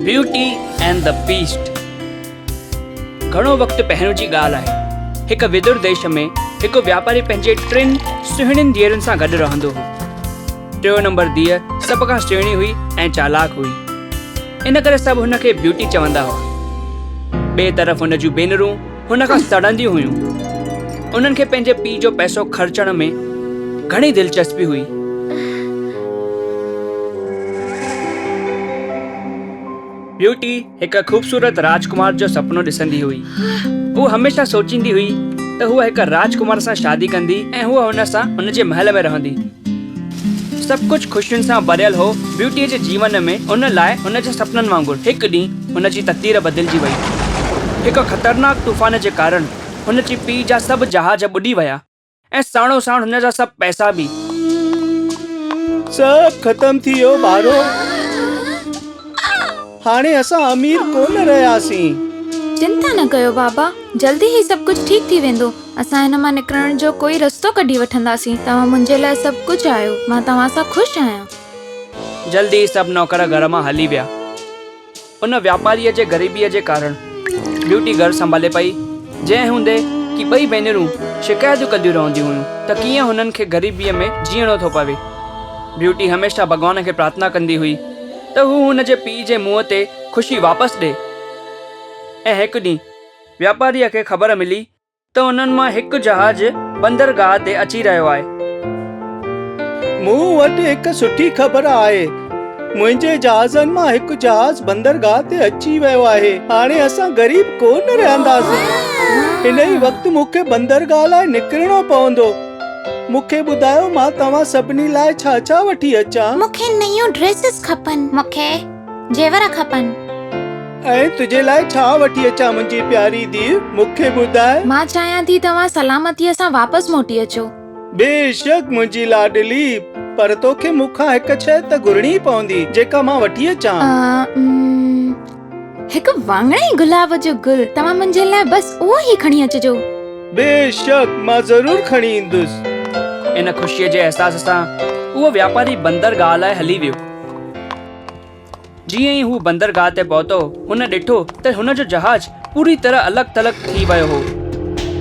Beauty and the beast. घणो वक्त पहिरियों जी ॻाल्हि आहे। हिक विदुर देश में हिकु व्यापारी पंहिंजे 3 सुहिणियुनि धीअरुनि सां गॾु रहंदो हो। 3 नंबर धीअ सभ खां सुहिणी हुई ऐं चालाक हुई, इन करे सभु हुनखे ब्यूटी चवंदा हुआ। ॿिए तरफ़ हुन जूं भेनरूं हुन खां सड़ंदियूं हुयूं। उन्हनि खे पंहिंजे पीउ जो पैसो ख़र्चण में घणी दिलचस्पी हुई। ब्यूटी हिक खूबसूरत राजकुमार जो सपनो ॾिसंदी हुई। हू हमेशा सोचींदी हुई त हूअ हिक राजकुमार सां शादी कंदी ऐं हूअ हुन सां हुनजे महल में रहंदी। सभु कुझु ख़ुशियुनि सां भरियल हो ब्यूटीअ जे जीवन में। उन लाइ हुनजे सपननि वांगुरु हिकु ॾींहुं हुनजी तक़दीर बदिलजी वई। हिकु ख़तरनाक तूफ़ान जे कारण हुनजे पीउ जा सभु जहाज ॿुॾी विया ऐं साणो साण हुनजा सभु पैसा बि। सभु ख़तम थी वियो ॿारो। हाणे असां अमीर कोन रहियासीं। चिंता न कयो बाबा, जल्दी ही सभु कुझु ठीक थी वेंदो। असां हिन मां निकिरण जो कोई रस्तो कढी वठंदासीं। तव्हां मुंहिंजे लाइ सभु कुझु आहियो, मां तव्हां सां ख़ुशि आहियां। जल्दी सभु नौकर घर मां हली विया। उन व्यापारीअ जे ग़रीबीअ जे कारण ब्यूटी घर संभाले पई, जंहिं हूंदे कि ॿई भेनरूं शिकायतूं कंदियूं रहंदियूं हुयूं त कीअं हुननि खे ग़रीबीअ में जीअणो थो पवे। ब्यूटी हमेशा भॻवान खे प्रार्थना कंदी हुई त हू हुनजे पीउ जे मुंहं ते ख़ुशी वापसि ॾे। ऐं हिकु ॾींहुं व्यापारीअ खे ख़बर मिली त उन्हनि मां हिकु जहाज बंदरगाह ते अची रहियो आहे। मूं वटि हिकु सुठी ख़बर आहे। मुंहिंजे जहाज़नि मां हिकु जहाज़ बंदरगाह ते अची वियो आहे। हाणे असां ग़रीब कोन रहंदासीं। हिन ई वक़्तु मूंखे बंदरगाह लाइ निकिरणो पवंदो। मूंखे ॿुधायो, मां तव्हां सभिनी लाइ छा छा वठी अचां? मूंखे नयूं ड्रेसिस खपनि, मूंखे जेवर खपनि। ऐं तुंहिंजे लाइ छा वठी अचां मुंहिंजी प्यारी धीउ? मूंखे ॿुधाए। मां चाहियां थी तव्हां सलामतीअ सां वापसि मोटी अचो। बेशक मुंहिंजी लाडली, पर तोखे मूंखां हिकु शइ त घुरणी पवंदी जेका मां वठी अचां। हिकु वाङणाई गुलाब जो गुल। तव्हां मुंहिंजे लाइ बसि उहो ई खणी अचिजो। बेशक मां ज़रूर खणी ईंदुसि। इन ख़ुशीअ जे अहसास सां उहो व्यापारी बंदरगाह लाइ हली वियो। जीअं ई हू बंदरगाह ते पहुतो, हुन ॾिठो त हुनजो जहाज पूरी तरह अलॻि थलॻि थी वियो हो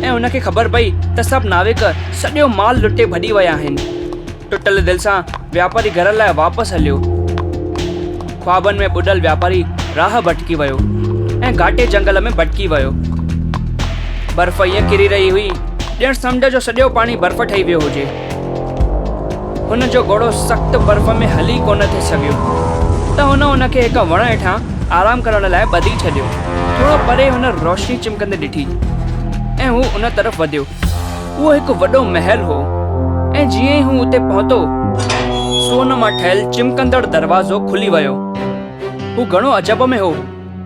ऐं हुनखे ख़बर पई त सभु नाविक सॼो माल लुटे भॼी विया आहिनि। टुटल दिलि सां व्यापारी घर लाइ वापसि हलियो। ख्वाबनि में ॿुॾल व्यापारी राह भटकी वियो ऐं घाटे जंगल में भटकी वियो। बर्फ़ ईअं किरी रही हुई ॼण समुंड जो सॼो पाणी बर्फ़ ठही वियो हुजे। हुनजो घोड़ो सख़्तु बर्फ़ में हली कोन थे सघियो त हुनखे हिकु वण हेठां आराम करण लाइ ॿधी छॾियो। थोरो परे हुन रोशनी चिमकंदे ॾिठी ऐं हू उन तरफ़ वधियो। उहो हिकु वॾो महल हो ऐं जीअं ई हू उते पहुतो, सोन मां ठहियल चिमकंदड़ दरवाज़ो खुली वियो। हू घणो अजब में हो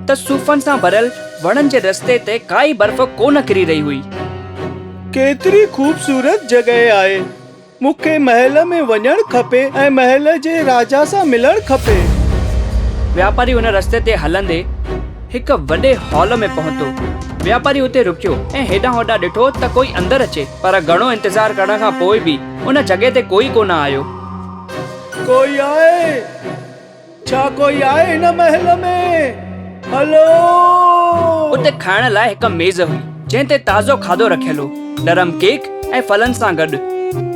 त सूफ़नि सां भरियल वणनि जे रस्ते ते काई बर्फ़ कोन किरी रही हुई। केतिरी खूबसूरत जॻह आहे। मूंखे महल में वञणु खपे ऐं महल जे राजा सां मिलणु खपे। व्यापारी हुन रस्ते ते हलंदे हिकु वॾे हॉल में पहुतो। व्यापारी उते रुकियो ऐं हेॾां होॾां ॾिठो त कोई अंदरि अचे, पर घणो इंतज़ारु करण खां पोइ बि उन जॻह ते कोई कोन आयो। कोई आहे? छा कोई आहे हिन महल में? हलो। उते खाइण लाइ हिकु मेज़ हुई जंहिं ते ताज़ो खाधो रखियलु हो, नरम केक ऐं फलनि सां गॾु।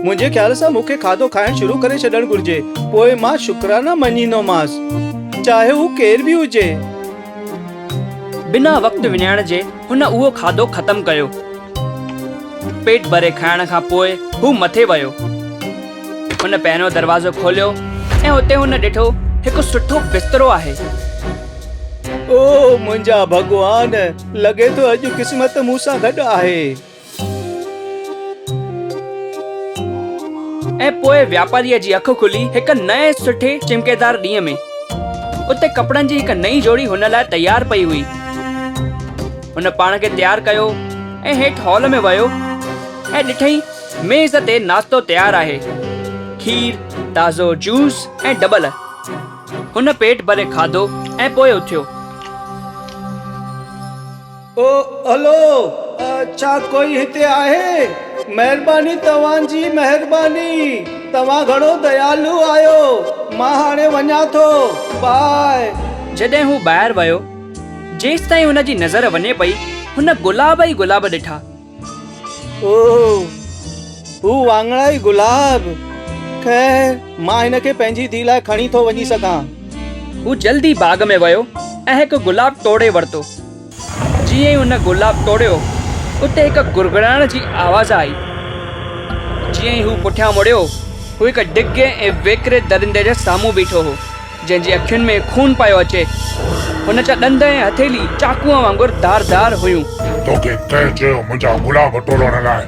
मुंहिंजे ख़्याल सां मूंखे खाधो खाइण शुरू करे छॾणु घुर्जे, पोइ मां शुक्राना मञींदोमांसि, चाहे हू केर बि हुजे। बिना वक़्तु विञाइण जे हुन उहो खाधो ख़तमु कयो। पेट भरे खाइण खां पोइ हू मथे वियो। हुन पहिरियों दरवाज़ो खोलियो ऐं उते हुन ॾिठो हिकु सुठो बिस्तरो आहे। ओ मुंहिंजा भॻवान, लॻे थो अॼु क़िस्मत मूं सां गॾु आहे। ऐं पोइ व्यापारीअ जी अखि खुली हिकु नए सुठे चिमकेदार ॾींहं में। उते कपड़नि जी हिकु नई जोड़ी हुन लाइ तयारु पई हुई। हुन पाण खे तयारु कयो ऐं हेठि हॉल में वियो ऐं ॾिठई मेज़ ते नाश्तो तयारु आहे, खीर, ताज़ो जूस ऐं डबल। हुन पेट भरे खाधो ऐं पोइ उथियो। ओ हलो, छा कोई हिते आहे? महिरबानी, तव्हांजी महिरबानी। तव्हां घणो दयालु आहियो। मां हाणे वञा थो। बाय। जॾहिं हू ॿाहिरि वियो, जेसि ताईं हुनजी नज़र वञे पई, हुन गुलाब ई गुलाब ॾिठा। ओ, हू वाङणा ई गुलाब। खैर, मां हिन खे पंहिंजी धीउ लाइ खणी थो वञी सघां। हू जल्दी बाग में वियो ऐं हिकु गुलाब तोड़े वरितो। जीअं ई हुन गुलाब तोड़ियो, उते हिकु गुरगुड़ाइण जी आवाज़ आई। जीअं ई हू पुठियां मुड़ियो, हू हिकु डिघे ऐं वेकिरे दरिंदे जे साम्हूं बीठो हो, जंहिंजी अखियुनि में खून पियो अचे। हुन जा ॾंद ऐं हथेली चाकूअ वांगुरु धारदार हुयूं। तोखे कंहिं चयो मुंहिंजा गुलाब टोड़ण लाइ?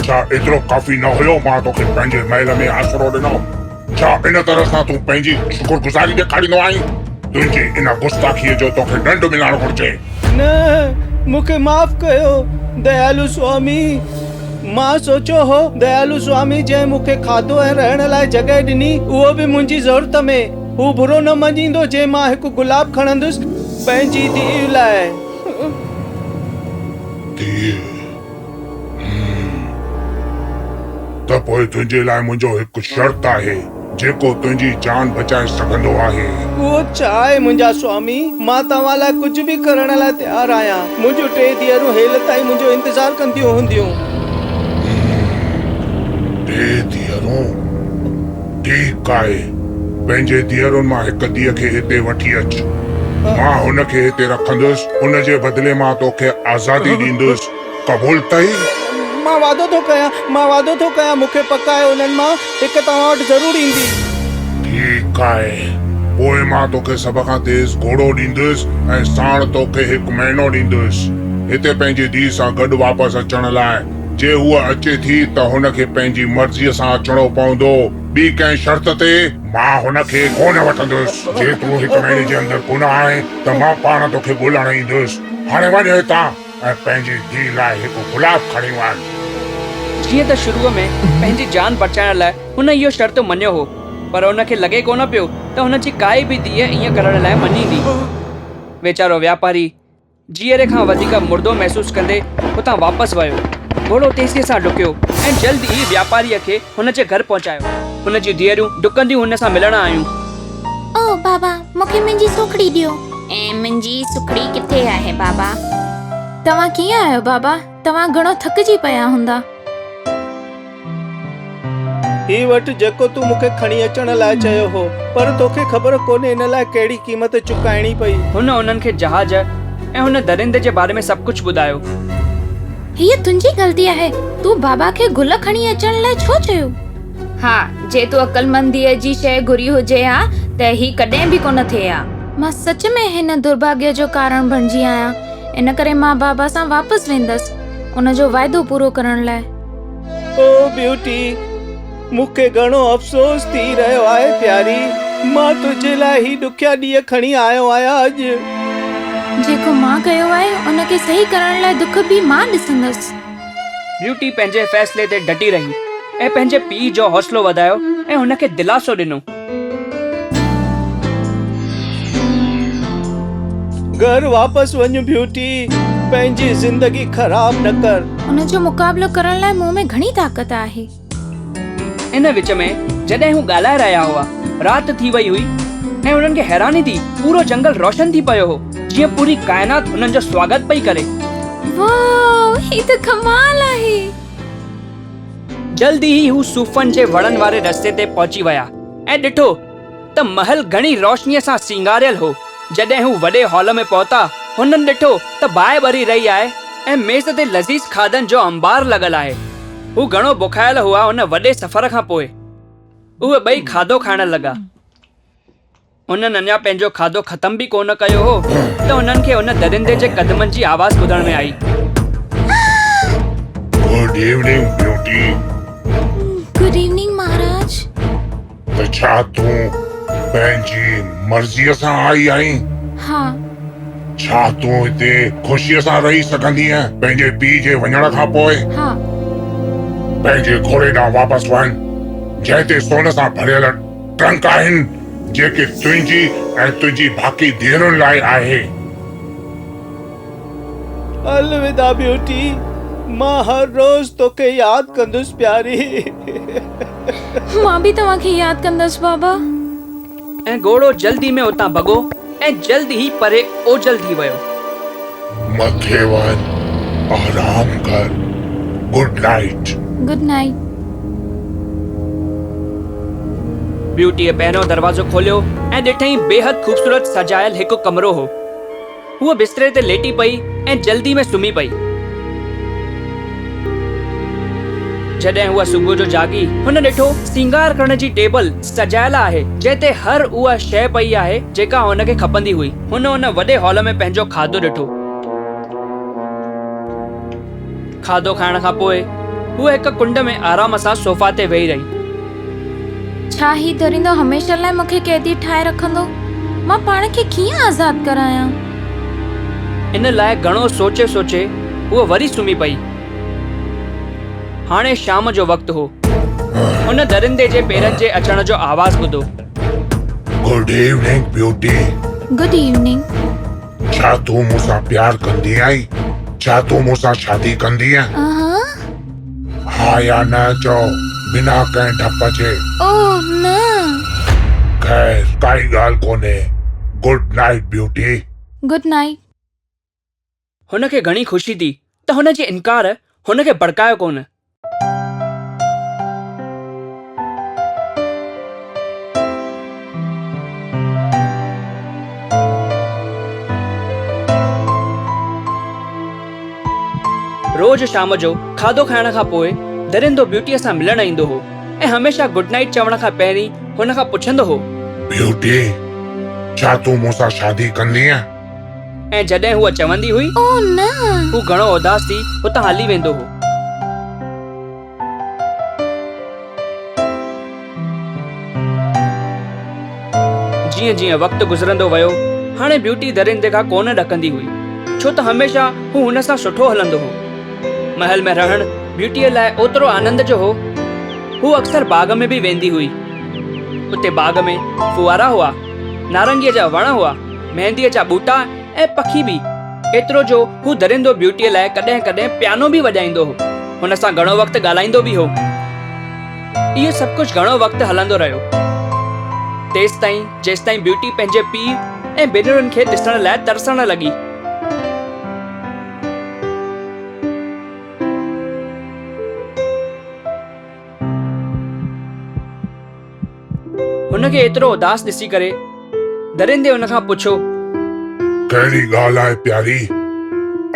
छा एतिरो काफ़ी न हुयो मां तोखे पंहिंजे महल में आसरो ॾिनो? छा इन तरह सां तूं पंहिंजी शुक्रगुज़ारी ॾेखारींदो आहीं? तुंहिंजी इन गुस्ताखीअ जो तोखे दंड मिलणु घुरिजे। न, मूंखे माफ़ कयो दयालु स्वामी। मां सोचियो हो दयालु स्वामी जंहिं मूंखे खाधो ऐं रहण लाइ जॻह ॾिनी, उहो बि मुंहिंजी ज़रूरत में हू बुरो न मञींदो जे मां हिकु गुलाब खणंदुसि पंहिंजी धीउ लाइ। त पोइ तुंहिंजे लाइ मुंहिंजो हिकु शर्त आहे जेको तुंहिंजी जान बचाए सघंदो आहे। उहो छा आहे मुंहिंजा स्वामी? मां तव्हां लाइ कुझु बि करण लाइ तयारु आहियां। मुंहिंजूं 3 धीअरूं हेल ताईं मुंहिंजो इंतज़ारु कंदियूं हूंदियूं। 3 धीअरूं? ठीकु आहे, पंहिंजे धीअरुनि मां हिकु धीअ खे हिते वठी अच। मां हुनखे हिते रखंदुसि, हुनजे बदिले मां तोखे आज़ादी ॾींदुसि। क़बूल अथई? मां वादो थो कयां, मूंखे पक आहे उन्हनि मां हिकु तव्हां वटि ज़रूरु ईंदी। ठीकु आहे, पोइ मां तोखे सभ खां तेज़ घोड़ो ॾींदुसि ऐं साण तोखे 1 महीनो ॾींदुसि हिते पंहिंजी धीउ सां गॾु वापसि अचण लाइ। जे हूअ अचे थी त हुनखे पंहिंजी मर्ज़ीअ सां अचणो पवंदो। ॿी कंहिं शर्त ते मां हुनखे कोन वठंदुसि। जे तूं 1 महीने जे अंदरि कोन आहे त मां पाण तोखे ॻोल्हण ईंदुसि। हाणे वञ हितां ऐं पंहिंजी धीउ लाइ हिकु गुलाब खणी वञ। जीअं त शुरूअ में पंहिंजी जान बचाइण लाइ हुन इहो शर्त मञियो हो, पर हुनखे लॻे कोन पियो त हुनजी काई बि धीअ ईअं करण लाइ मञींदी। वेचारो व्यापारी जीअरे खां वधीक मुर्दो महसूस कंदे हुतां वापसि वियो। घोड़ो तेज़ीअ सां डुकियो ऐं जल्दी ई व्यापारीअ खे हुनजे घर पहुचायो। हुनजी धीअरूं डुकंदियूं हुन सां मिलण आयूं। ओ बाबा, मूंखे मुंहिंजी सुखड़ी ॾियो। ऐं मुंहिंजी सुखड़ी किथे आहे बाबा? तव्हां कीअं आहियो बाबा? तव्हां घणो थकिजी पिया हूंदा। ही वटि जेको तूं मूंखे खणी अचण लाइ चयो हो, पर तोखे ख़बर कोन्हे इन लाइ कहिड़ी क़ीमत चुकाइणी पई। हुन उन्हनि खे जहाज ऐं हुन दरिंदे जे बारे में सभु कुझु ॿुधायो। हीअ तुंहिंजी ग़लती आहे। तूं बाबा खे गुल खणी अचण लाइ छो चयो? हा, जे तूं अकलमंदीअ जी शइ घुरी हुजे हा त ही कॾहिं बि कोन थिए हा। मां सच में हिन दुर्भाग्य जो कारण बणिजी आहियां। इन करे मां बाबा सां वापसि वेंदसि, उनजो वाइदो पूरो करण लाइ। ओ ब्यूटी, मूंखे घणो अफ़सोस थी रहियो आहे प्यारी। मां तुंहिंजे लाइ ही ॾुखिया ॾींहं खणी आयो आहियां अॼु। जेको मां कयो आहे उनखे सही करण लाइ दुख बि मां ॾिसंदसि। ब्यूटी पंहिंजे फ़ैसिले ते डटी रही ऐं पंहिंजे पीउ जो हौसलो वधायो ऐं हुनखे दिलासो ॾिनो। घर वापसि वञ ब्यूटी, पंहिंजी ज़िंदगी ख़राब न कर। उनजो मुक़ाबिलो करण लाइ मूं में घणी ताक़त आहे। इन विच में जॾहिं हू ॻाल्हाए रहिया हुआ, राति थी वई हुई ऐं हुननि खे हैरानी थी। पूरो जंगल रोशन थी पियो हो, जीअं पूरी काइनात हुननि जो स्वागत पई करे। वाह, ही त कमाल आहे। जल्दी ई हू सूफ़नि जे वणनि वारे रस्ते ते पहुची विया ऐं ॾिठो त महल घणी रोशनीअ सां सिंगारियल हो। जॾहिं हू वॾे हॉल में पहुता, हुननि ॾिठो त बाहि ॿरी रही आहे ऐं मेज़ ते लज़ीज़ खाधनि जो अंबार लॻल आहे। हू घणो बुखायल हुआ हुन वॾे सफ़र खां पोइ। उहे ॿई खाधो खाइण लॻा। हुननि अञा पंहिंजो खाधो ख़तम बि कोन कयो हो त हुननि खे हुन दरिंदे जे कदमनि जी आवाज़ ॿुधण में आई। Good evening beauty. Good evening महाराज। त छा तूं पंहिंजी मर्ज़ीअ सां आई आहीं? हा। छा तूं हिते ख़ुशीअ सां रही सघंदी आहे पंहिंजे पीउ जे वञण खां पोइ? हा। पंहिंजे घोड़े ॾांहुं वापसि वञ, जंहिं ते सोन सां भरियल ट्रंक आहिनि, जेके तुंहिंजी ऐं तुंहिंजी बाक़ी धीअरुनि लाइ आहे। अलविदा ब्यूटी, मां हर रोज़ तोखे यादि कंदुसि प्यारी। मां बि तव्हांखे यादि कंदसि बाबा। ऐं घोड़ो जल्दी में उतां भॻो ऐं जल्द ई परे ओझल थी वियो। मथे वञ, आराम कर। Good night. Good night. ब्यूटीअ पहिरियों दरवाज़ो खोलियो ऐं ॾिठईं बेहद ख़ूबसूरत सजायल हिकु कमरो हो। हूअ बिस्तरे ते लेटी पई ऐं जल्दी में सुम्ही पई। जॾहिं हूअ सुबुह जो जागी, हुन ॾिठो सिंगार करण जी टेबल सजायल आहे जंहिं ते हर उहा शइ पई आहे जेका हुनखे खपंदी हुई। हुन वॾे हॉल में पंहिंजो खाधो ॾिठो। खाधो खाइण खां पोइ हूअ हिक कुंड में आराम सां सोफ़ा ते वेही रही। छा ही दरिंदो हमेशह लाइ मूंखे कैदी ठाहे रखंदो? मां पाण खे कीअं आज़ाद करायां? इन लाइ घणो सोचे सोचे हूअ वरी सुम्ही पई। हाणे शाम जो वक़्तु हो। हुन दरिंदे जे पेरनि जे अचण जो आवाज़ ॿुधो। Good evening beauty. Good evening. छा तूं मूंसां प्यार कंदी आहीं? छा तूं मूंसां शादी कंदी आहीं? हा या न चओ, बिना कंहिं ढप जे। ओह न। खैर, काई ॻाल्हि कोन्हे। Good night beauty. Good night. हुनखे घणी ख़ुशी थी त हुनजे इनकार हुनखे भड़कायो कोन। रोज शाम जो खाधो खाइण खां पोइ दरिंदो ब्यूटीअ सां मिलण ईंदो हो ऐं हमेशा गुड नाइट चवण खां पहिरीं हुन खां पुछंदो हो, ब्यूटी, छा तूं मूंसां शादी कंदी आहीं? ऐं जॾहिं हूअ चवंदी हुई, ओह न, हू घणो उदास थी हुतां हली वेंदो हो। जीअं जीअं वक़्तु गुज़रंदो वियो, हाणे ब्यूटी दरिंदे खां कोन ॾकंदी हुई, छो त हमेशा हू हुन सां सुठो हलंदो हो। महल में रहण ब्यूटीअ लाइ ओतिरो आनंद जो हो। हू अक्सर बाग में भी वेंदी हुई। उते बाग में फुआरा हुआ, नारंगीअ जा वण हुआ, मेहंदीअ जा बूटा ऐं पखी भी। एतिरो जो हू दरिंदो ब्यूटीअ लाइ कॾहिं कॾहिं पियानो भी वॼाईंदो हो। हुन सां घणो वक़्तु ॻाल्हाईंदो भी हो। इहो सभु कुझु घणो वक़्तु हलंदो रहियो, जेसिताईं ब्यूटी पंहिंजे पीउ ऐं भेनरुनि खे ॾिसण लाइ तरसण लॻी। हुनखे एतिरो उदास ॾिसी करे दरिंदे हुन खां पुछो, कहिड़ी ॻाल्हि आहे प्यारी?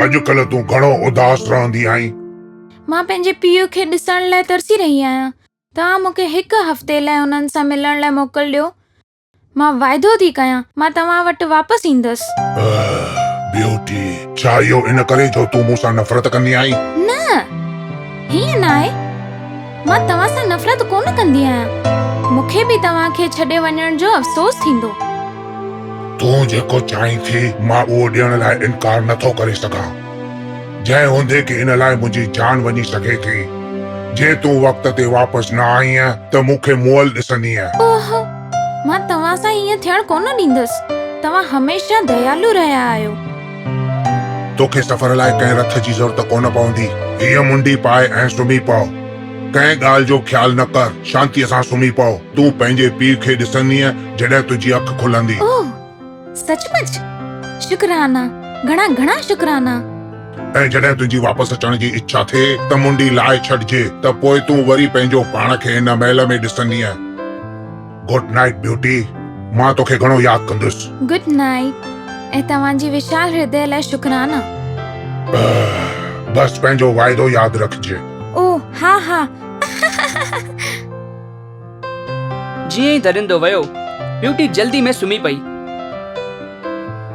अॼुकल्ह तूं घणो उदास रहंदी आहीं। मां पंहिंजे पीउ खे ॾिसण लाइ तरसी रही आहियां। तव्हां मूंखे हिकु हफ़्ते लाइ उन्हनि सां मिलण लाइ मोकिल ॾियो। मां वाइदो थी कयां, मां तव्हां वटि वापसि ईंदसि। ब्यूटी, छा इहो इन करे जो तूं मूंसां नफ़रत कंदी आहीं? न, हीअं न आहे। मां तव्हां सां नफ़रत कोन कंदी आहियां। मूंखे भी तव्हां खे छॾे वञण जो अफ़सोस थींदो। तूं जेको चाहीं थी, मां उहो ॾियण लाइ इनकार नथो करे सघां। जंहिं हूंदे कि इन लाइ मुंहिंजी जान वञी सघे थी। जे तूं वक़्त ते वापसि न आई आहीं त मूंखे मुअल ॾिसंदी आहीं। ओह, मां तव्हां सां हीअं थियण कोन ॾींदसि। तव्हां हमेशा दयालु रहिया आहियो। तोखे सफ़र लाइ कंहिं रथ जी ज़रूरत कोन पवंदी। हीअ मुंडी पाए ऐं सुम्ही पओ। कंहिं ॻाल्हि जो ख्यालु न कर, शांतीअ सां सुम्ही पओ। तूं पंहिंजे पीउ खे ॾिसंदीअ जॾहिं तुंहिंजी अखि खुलंदी। ओह, सचमुच? शुक्राना, घणा घणा शुक्राना। ऐं जॾहिं तुंहिंजी वापसि अचण जी इच्छा थिए त मुंडी लाहे छॾिजे, त पोइ तूं वरी पंहिंजो पाण खे हिन महल में ॾिसंदीअ। गुड नाइट ब्यूटी, मां तोखे घणो यादि कंदुसि। गुड नाइट, ऐं तव्हांजी विशाल हृदय लाइ शुक्राना। बस पंहिंजो वाइदो यादि रखिजे। ओह हा हा। जीअं ई दरिंदो वियो, ब्यूटी जल्दी में सुम्ही पई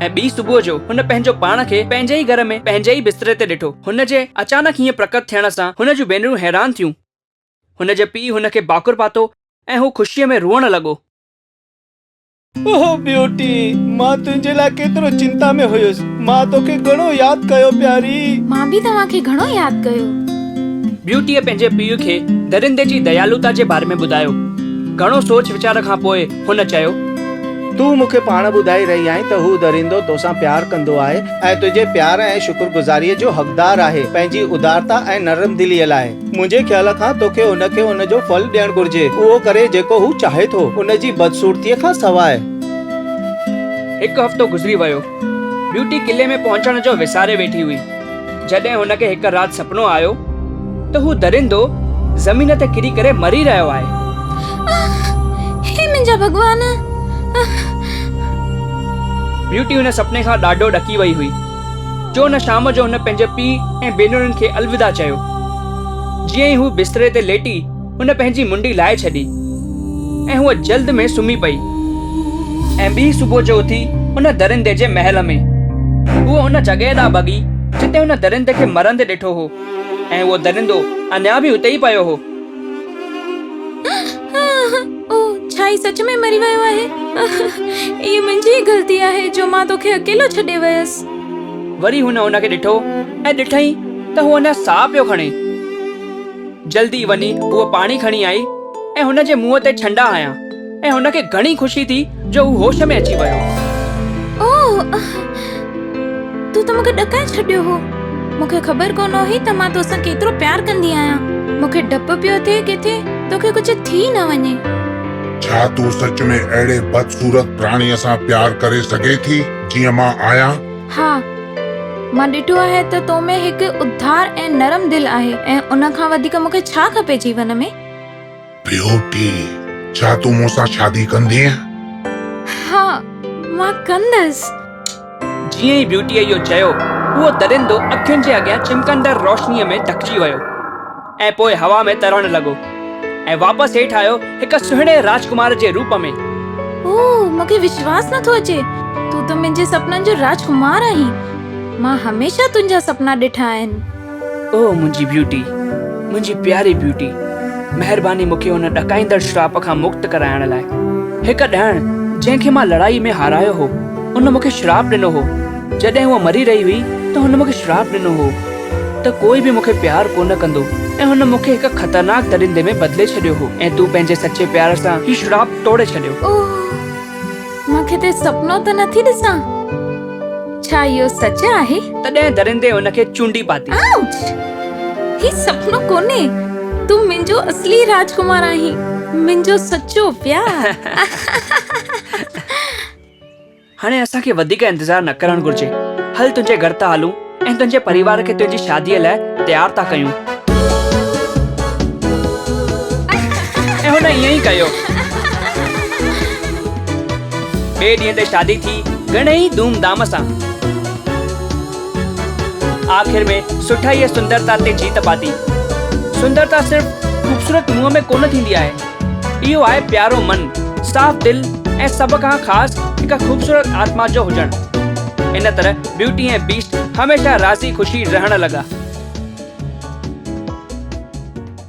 ऐं ॿी सुबुह जो हुन पंहिंजो पाण खे पंहिंजे ई घर में पंहिंजे ई बिस्तरे ते ॾिठो। हुनजे अचानक हीअं प्रकट थियण सां हुन जूं भेनरूं हैरान थियूं। हुनजे पीउ हुनखे बाकुर पातो ऐं हू ख़ुशीअ में रोअण लॻो। ओह ब्यूटी, मां तुंहिंजे लाइ केतिरो चिंता में हुयुसि। मां तोखे घणो यादि कयो प्यारी। मां भी तव्हांखे घणो यादि कयो। ब्यूटीअ पंहिंजे पीउ खे दरिंदे जी दयालुता जे बारे में ॿुधायो। घणो सोच वीचार खां पोइ हुन चयो, तूं मूंखे पाण ॿुधाई रही आहीं त हू दरिंदो तोसां प्यार कंदो आहे ऐं तुंहिंजे प्यार ऐं शुक्रगुज़ारीअ जो हक़दार आहे पंहिंजी उदारता ऐं नरम दिलीअ लाइ। मुंहिंजे ख्याल खां तोखे हुनखे हुनजो फल ॾियणु घुर्जे, उहो करे जेको हू चाहे थो, हुनजी बदसूरतीअ खां सवाइ। हिकु हफ़्तो गुज़री वियो। ब्यूटी किले में पहुचण जो विसारे वेठी हुई। जॾहिं हुनखे हिकु राति सुपिनो आयो त हू दरिंदो ज़मीन ते किरी करे मरी रहियो आहे। हे मुंहिंजा भॻवान। ब्यूटी हुन सुपिने खां ॾाढो ॾकी वई हुई जो हुन शाम जो हुन पंहिंजे पीउ ऐं भेनरुनि खे अलविदा चयो। जीअं ई हू बिस्तरे ते लेटी हुन पंहिंजी मुंडी लाहे छॾी ऐं हूअ जल्द में सुम्ही पई। ऐं ॿी सुबुह जो उथी हुन दरिंदे जे महल में हूअ हुन जॻह ॾांहुं भॻी जिते हुन दरिंदे खे मरंदे ॾिठो हो ऐं उहो दरिंदो अञा बि उते ई पियो हो। ओ छा ई सच में मरी वियो आहे? इहा मुंहिंजी ग़लती आहे जो मां तोखे अकेलो छॾे वयसि। वरी हुनखे ॾिठो ऐं ॾिठई त हू अञा साह पियो खणे। जल्दी वञी उहो पाणी खणी आई ऐं हुन जे मुंहं ते छंडा हयां ऐं हुनखे घणी ख़ुशी थी जो हू होश में अची वियो। ओ तूं त मूंखे ॾकाए छॾियो हो। मूंखे ख़बर कोन हुई त मां तोसां केतिरो प्यार कंदी आहियां। मूंखे डपु पियो थिए किथे तोखे कुझु थी न वञे। छा तूं सच में अहिड़े बदसूरत प्राणीअ सां प्यार करे सघे थी जीअं मां आहियां? हा, मां ॾिठो आहे त तो में हिकु उदार ऐं नरम दिल आहे ऐं उन खां वधीक मूंखे छा खपे जीवन में। ब्यूटी, छा तूं मूंसां शादी कंदीअ? हा, मां कंदसि। जीअं ई ब्यूटीअ इहो चयो उहो दरिंदो अखियुनि जे अॻियां चिमकंदड़ रोशनीअ में ढकिजी वियो ऐं पोइ हवा में तरण लॻो ऐं वापसि हेठि आयो हिकु सुहिणे राजकुमार जे रूप में। ओ, मूंखे विश्वास नथो अचे। तूं त मुंहिंजे सपननि जो राजकुमार आहीं। मां हमेशा तुंहिंजा सपना ॾिठा आहिनि। ओ मुंहिंजी ब्यूटी, मुंहिंजी प्यारी ब्यूटी, महिरबानी मूंखे हुन ॾकाईंदड़ श्राप खां मुक्त कराइण लाइ। हिकु ॾहण जंहिंखे मां लड़ाई में हारायो हो उन मूंखे श्राप ॾिनो हो। जॾहिं हूअ मरी रही हुई त हुन मूंखे श्राप ॾिनो हो त कोई बि मूंखे प्यार कोन कंदो ऐं हुन मूंखे हिकु ख़तरनाक दरिंदे में बदिले छॾियो हो ऐं तूं पंहिंजे सचे प्यार सां ही श्राप तोड़े छॾियो। ओह, मां किथे सुपिनो त नथी ॾिसां। छा इहो सच आहे? तॾहिं दरिंदे हुनखे चूंडी पाती। आउच! ही सुपिनो कोन्हे। तूं मुंहिंजो असली राजकुमार आहीं, मुंहिंजो सच्चो प्यार। हाणे असांखे वधीक इंतज़ार न करणु घुर्जे। हल तुंहिंजे घर था हलूं ऐं तुंहिंजे परिवार खे तुंहिंजी शादीअ लाइ तयार था कयूं। ऐं हुन ईअं ई कयो। ॿिए ॾींहं ते शादी थी घणेई धूमधाम सां। आख़िर में सुठाई ऐं सुंदरता ते जीत पाती। सुंदरता सिर्फ़ ख़ूबसूरत मुंहं में कोन थींदी आहे। इहो आहे प्यारो मन, साफ़ दिल ऐं सभ खां ख़ासि हिकु ख़ूबसूरत आत्मा जो हुजणु। इन तरह ब्यूटी ऐं बीस्ट हमेशा राज़ी ख़ुशी रहण लॻा।